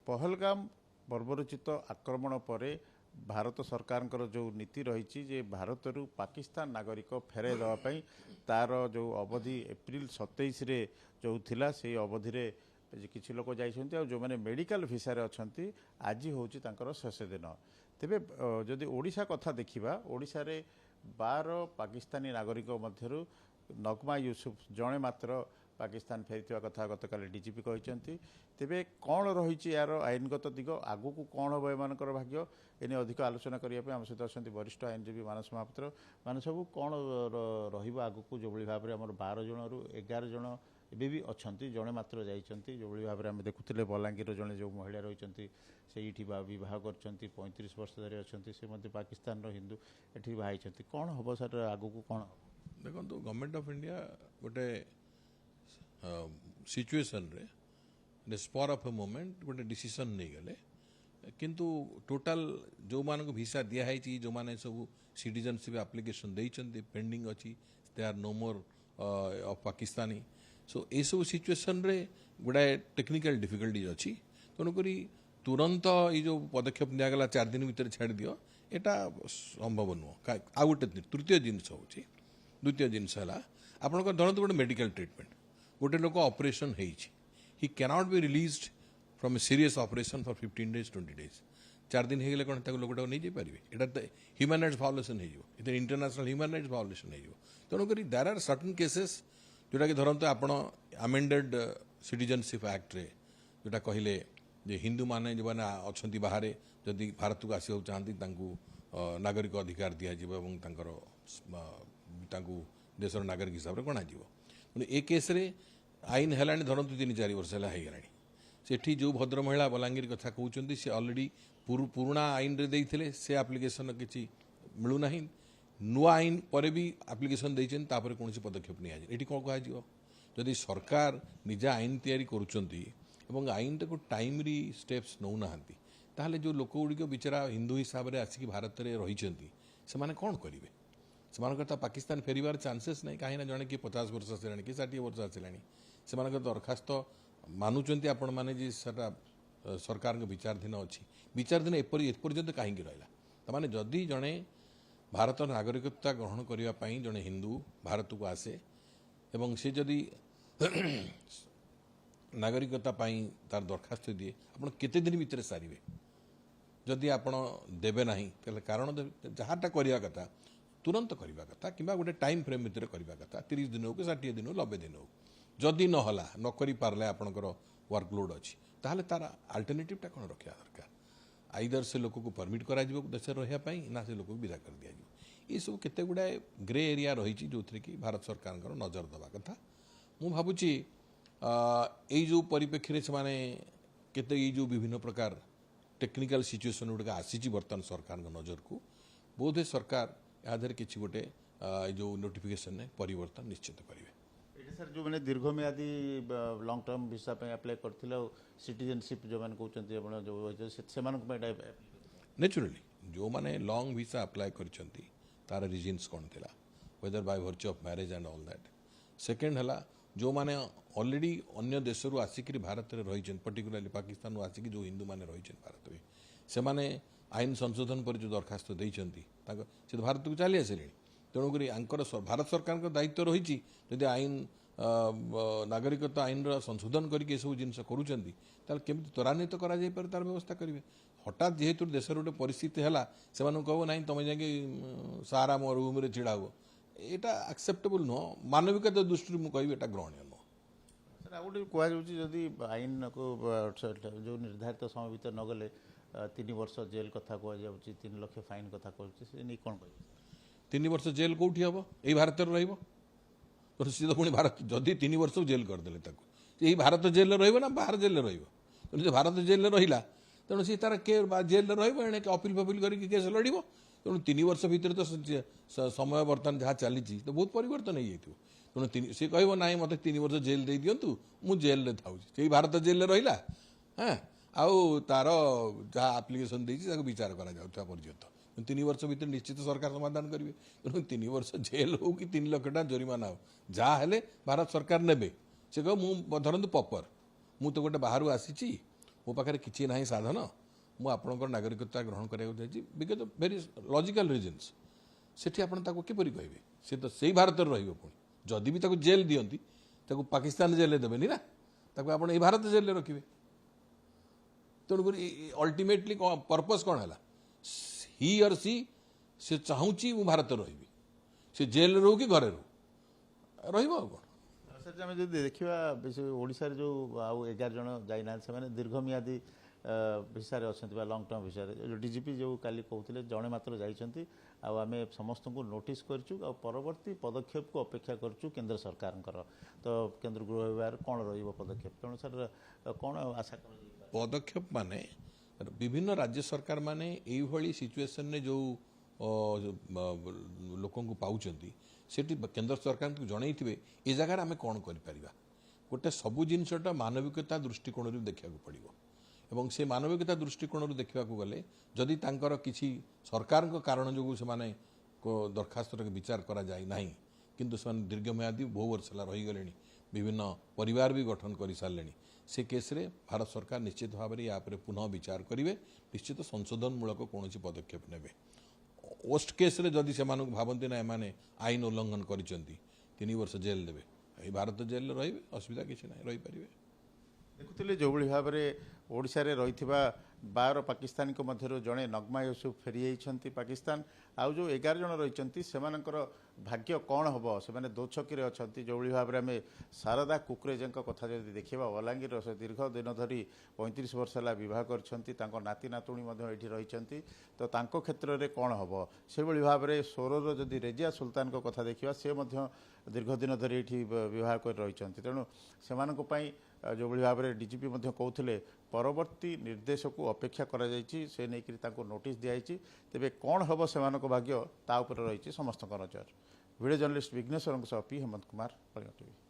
पहलगाम बर्बरचित आक्रमण पर भारत सरकार जो नीति रही जे भारत रु पाकिस्तान नागरिक फेराई देवाई तार जो अवधि एप्रिल 27 रे जो थिला से अवधि रे किसी लोक जाइछन्ति जो मैंने मेडिकल भिसा रे अछन्ति आज होउछि तांकर शेष दिन तेबे जदि ओडिशा कथा देखिबा ओडिशा रे 12 पाकिस्तानी नागरिक मध्यरु नगमा यूसुफ जणे मात्र पाकिस्तान फेरी कथा गतकाली डीजीपी कहते तेबे कौन रही यार आईनगत दिग आगु को कौन हम एम भाग्य एने अधिक आलोचना करने आम सहित अच्छा वरिष्ठ आईनजीवी मानस महापात्र मान सब कौन रगू को जो भाव में आम 12 जन रु 11 जन एबी भी अच्छा जड़े मात्र जाइंट जो भाव में आम देखुले बलांगीर जड़े जो महिला रही से बह कर 35 वर्ष धरी अच्छा से पाकिस्तान हिंदू ये बाहर कौन हम सर आगु को कौन देखो गवर्नमेंट ऑफ इंडिया गोटे सिचुएशन रे स्पर ऑफ ए मोमेंट गोटे डिसीजन नहीं गले किंतु टोटल जो मान को भिसा दिखाई जो मैंने सब सिटीजनशिप एप्लिकेशन देइछन्ति पेंडिंग अच्छी they are no more of Pakistani so ये सब सिचुएशन रे गुड़ाए टेक्निकल डिफिकल्टीज अच्छी तेणुक तुरंत ये जो पदक्षेप निगला 4 दिन भीतर छाड़ दियो एटा संभव नुह आ गोटे तृतीय जिनस हूँ द्वितीय जिनस है आप धरत गोटे मेडिकल ट्रिटमेंट गोटे लोक operation he cannot be released from a serious operation for 15 days 20 days 4 दिन हो गले कौन लोकटा नहीं जाई पारे एटा तो ह्यूमन राइट्स वायोलेशन हो इंटरनेशनल ह्यूमन राइट्स वायोलेशन हो तेणुक देयर आर सर्टेन केसेस जोटा कि धरत आपण अमेंडेड सिटीजनशिप एक्ट रे जोटा कहले जे हिंदू माने जो मैंने अच्छा बाहर जदि भारत को आसवा चाहती नागरिक अधिकार दिज्व देशर नागरिक हिसाब से गणा ए केस रे आईन है धरतु 3-4 वर्ष है सेठी जो भद्र महिला बलांगीर कथा कहते सी अलरेडी पुराणा आईन रे देइथिले से एप्लिकेशन किसी मिलूना नुआ आईन पर भी एप्लिकेशन देइछन तापर कोनोसी पदक्षेप नहीं एठी कोन कहा जदि सरकार निजा आईन तैयारी करूछंती एवं आईन को टाइमली स्टेप्स नौना ताहले जो लोक गुड़िक बिचारा हिंदू हिसाब से आसिक भारत में रही से कौन करेंगे से पाकिस्तान फेरबार चांसेस नहीं कहीं जड़े किए 50 वर्ष आसला कि 60 वर्ष आसला से दरखास्त मानुंट आपण मैंने सरकार विचाराधीन अच्छी विचाराधीन एपर्यंत कहीं रहा तमाने जदि जड़े भारत नागरिकता ग्रहण करने जड़े हिंदू भारत को आसे एवं से जदि नागरिकता तार दरखास्त दिए आप केते दिन भितर सारे जदि आप देवे ना कारण जहाँटा करवा कथा तुरंत करवा कथा कि गोटे टाइम फ्रेम भितर करवा कथा 30 दिन हो कि 60 दिन हो 90 दिन हो जदि नहला न कर पारे आपंकर वर्कलोड अच्छी ताहले तार अल्टरनेटिवटा कौन रखा दरकार आईदर से लोक को परमिट कर देश रही ना से लोक विदा कर दिया ये सब केते गुड़ाए ग्रे एरिया रही जो कि भारत सरकार नजर दवा कथा मु भावुची यही जो परिप्रेक्षी से माने केते ये जो विभिन्न प्रकार टेक्निकल सिचुएसन गुड़ाक आसी बर्तमान सरकार नजर को बोधे सरकार यादर किसी गोटे जो नोटिफिकेशन परिवर्तन निश्चित करेंगे सर जो मैंने दीर्घमेयादी लॉन्ग टर्म भिसा अप्लाई करते सिटीजनशिप जो मैंने कहते जो नेचुरली जो मैंने लॉन्ग भिसा अप्लाई कर तार रिजन्स कौन थी whether by virtue of marriage and all that second है जो मैंने ऑलरेडी अन्य देश आसिक भारत में रही पर्टिकुलरली पाकिस्तान आसिक जो हिंदू मैंने रही भारत में से माने आईन संशोधन पर जो दरखास्त देते से भारत को चली आसे तेणुक भारत सरकार दायित्व रही जदि आईन नागरिकता आईन संशोधन करके सब जिन करुँच त्वरान्वित तार व्यवस्था करेंगे हठात जेहेतु देश गोटे परिस्थिति है से कहो ना तुम जाकि सारा मो रूम छिड़ा हो यहाँ एक्सेप्टेबल नुह मानविकता दृष्टि मुझे कह ग्रहणीय नुह सर आ गए कहदी आईन को जो निर्धारित समय भर न गले 3 वर्ष जेल कथा कह 3 लाख फाइन कथा कह कौन कह 3 वर्ष जेल कौटी हम यही भारत रही सी तो पुणी भारत जदि 3 वर्ष जेल करदे यही भारत जेल रहा बाहर जेल रही भारत जेल रहा तेणु सी तार के जेल रही अपिल फपिल करके केस लड़ तेणु 3 वर्ष भितर तो समय बर्तमान जहाँ चली तो बहुत परिवर्तन हो तेणु सी कह ना मत 3 वर्ष जेल दे दिंतु मुझे जेल था भारत जेल रहा हाँ आउ तार जहाँ आप्लिकेसन विचार करपर्यंत 3 वर्ष भर निश्चित सरकार समाधान करेंगे तेणु 3 वर्ष जेल हो कि 3 लाख टका जरिमाना हो जहाँ हेले भारत सरकार ने से कह धरतु पपर मु तो गोटे बाहर आसी ମୋ ପାଖରେ କିଛି ନାହିଁ ସାଧନ ମୁଁ ଆପଣଙ୍କର ନାଗରିକତା ଗ୍ରହଣ କରିବାକୁ ଯାଇଛି because of very logical reasons ସେଠି ଆପଣ ତାକୁ କିପରି କହିବେ ସେ ତ ସେଇ ଭାରତରେ ରହିବ ପୁଣି ଯଦି ବି ତାକୁ ଜେଲ୍ ଦିଅନ୍ତି ତାକୁ ପାକିସ୍ତାନ ଜେଲ୍ରେ ଦେବେନି ନା ତାକୁ ଆପଣ ଏଇ ଭାରତ ଜେଲ୍ରେ ରଖିବେ ତେଣୁକରି ଅଲ୍ଟିମେଟଲି ପର୍ପସ୍ କ'ଣ ହେଲା ହି ଅର୍ ସି ସେ ଚାହୁଁଛି ମୁଁ ଭାରତରେ ରହିବି ସେ ଜେଲ୍ରେ ରହୁ କି ଘରେ ରହୁ ରହିବ ଆଉ କ'ଣ ସାର୍ ଆମେ ଯଦି ଦେଖିବା ଓଡ଼ିଶାରେ ଯେଉଁ ଆଉ 11 ଜଣ ଯାଇନାହାନ୍ତି ସେମାନେ ଦୀର୍ଘମିଆଦୀ ଭିସାରେ ଅଛନ୍ତି ବା ଲଙ୍ଗ ଟର୍ମ ଭିସାରେ ଡିଜିପି ଯେଉଁ କାଲି କହୁଥିଲେ ଜଣେ ମାତ୍ର ଯାଇଛନ୍ତି ଆଉ ଆମେ ସମସ୍ତଙ୍କୁ ନୋଟିସ୍ କରିଛୁ ଆଉ ପରବର୍ତ୍ତୀ ପଦକ୍ଷେପକୁ ଅପେକ୍ଷା କରୁଛୁ କେନ୍ଦ୍ର ସରକାରଙ୍କର ତ କେନ୍ଦ୍ର ଗୃହ ବିଭାଗର କ'ଣ ରହିବ ପଦକ୍ଷେପ ତେଣୁ ସାର୍ କ'ଣ ଆଶା କରାଯାଇ ପଦକ୍ଷେପ ମାନେ ବିଭିନ୍ନ ରାଜ୍ୟ ସରକାର ମାନେ ଏଇଭଳି ସିଚୁଏସନରେ ଯେଉଁ ଲୋକଙ୍କୁ ପାଉଛନ୍ତି ସେଠି କେନ୍ଦ୍ର ସରକାରଙ୍କୁ ଜଣେଇଥିବେ ଏ ଜାଗାରେ ଆମେ କ'ଣ କରିପାରିବା ଗୋଟେ ସବୁ ଜିନିଷଟା ମାନବିକତା ଦୃଷ୍ଟିକୋଣରୁ ଦେଖିବାକୁ ପଡ଼ିବ ଏବଂ ସେ ମାନବିକତା ଦୃଷ୍ଟିକୋଣରୁ ଦେଖିବାକୁ ଗଲେ ଯଦି ତାଙ୍କର କିଛି ସରକାରଙ୍କ କାରଣ ଯୋଗୁଁ ସେମାନେ ଦରଖାସ୍ତର ବିଚାର କରାଯାଇ ନାହିଁ କିନ୍ତୁ ସେମାନେ ଦୀର୍ଘମିଆଦୀ ବହୁ ବର୍ଷ ହେଲା ରହିଗଲେଣି ବିଭିନ୍ନ ପରିବାର ବି ଗଠନ କରିସାରିଲେଣି ସେ କେସ୍ରେ ଭାରତ ସରକାର ନିଶ୍ଚିତ ଭାବରେ ୟା ଉପରେ ପୁନଃ ବିଚାର କରିବେ ନିଶ୍ଚିତ ସଂଶୋଧନମୂଳକ କୌଣସି ପଦକ୍ଷେପ ନେବେ ଓଷ୍ଟ କେସ୍ରେ ଯଦି ସେମାନଙ୍କୁ ଭାବନ୍ତି ନା ଏମାନେ ଆଇନ ଉଲ୍ଲଂଘନ କରିଛନ୍ତି 3 ବର୍ଷ ଜେଲ୍ ଦେବେ ଏଇ ଭାରତ ଜେଲ୍ରେ ରହିବେ ଅସୁବିଧା କିଛି ନାହିଁ ରହିପାରିବେ ଦେଖୁଥିଲେ ଯେଉଁଭଳି ଭାବରେ ଓଡ଼ିଶାରେ ରହିଥିବା 12 ପାକିସ୍ତାନୀଙ୍କ ମଧ୍ୟରୁ ଜଣେ ନଗମା ୟୁସୁଫ ଫେରିଯାଇଛନ୍ତି ପାକିସ୍ତାନ ଆଉ ଯେଉଁ 11 ଜଣ ରହିଛନ୍ତି ସେମାନଙ୍କର ଭାଗ୍ୟ କ'ଣ ହେବ ସେମାନେ ଦୋଛକିରେ ଅଛନ୍ତି ଯେଉଁଭଳି ଭାବରେ ଆମେ ଶାରଦା କୁକରେଜାଙ୍କ କଥା ଯଦି ଦେଖିବା ବଲାଙ୍ଗୀରର ସେ ଦୀର୍ଘ ଦିନ ଧରି 35 ବର୍ଷ ହେଲା ବିବାହ କରିଛନ୍ତି ତାଙ୍କ ନାତି ନାତୁଣୀ ମଧ୍ୟ ଏଇଠି ରହିଛନ୍ତି ତ ତାଙ୍କ କ୍ଷେତ୍ରରେ କ'ଣ ହେବ ସେଭଳି ଭାବରେ ସୋରର ଯଦି ରେଜିଆ ସୁଲତାନଙ୍କ କଥା ଦେଖିବା ସେ ମଧ୍ୟ ଦୀର୍ଘ ଦିନ ଧରି ଏଇଠି ବିବାହ କରି ରହିଛନ୍ତି ତେଣୁ ସେମାନଙ୍କ ପାଇଁ ଯେଉଁଭଳି ଭାବରେ ଡିଜିପି ମଧ୍ୟ କହୁଥିଲେ ପରବର୍ତ୍ତୀ ନିର୍ଦ୍ଦେଶକୁ ଅପେକ୍ଷା କରାଯାଇଛି ସେ ନେଇକରି ତାଙ୍କୁ ନୋଟିସ୍ ଦିଆଯାଇଛି ତେବେ କ'ଣ ହେବ ସେମାନଙ୍କ ଭାଗ୍ୟ ତା ଉପରେ ରହିଛି ସମସ୍ତଙ୍କ ନଜର ଭିଡ଼ିଓ ଜର୍ଣ୍ଣାଲିଷ୍ଟ ବିଘ୍ନେଶ୍ୱରଙ୍କ ସହ ପି ହେମନ୍ତ କୁମାର କଳିଙ୍ଗ ଟିଭି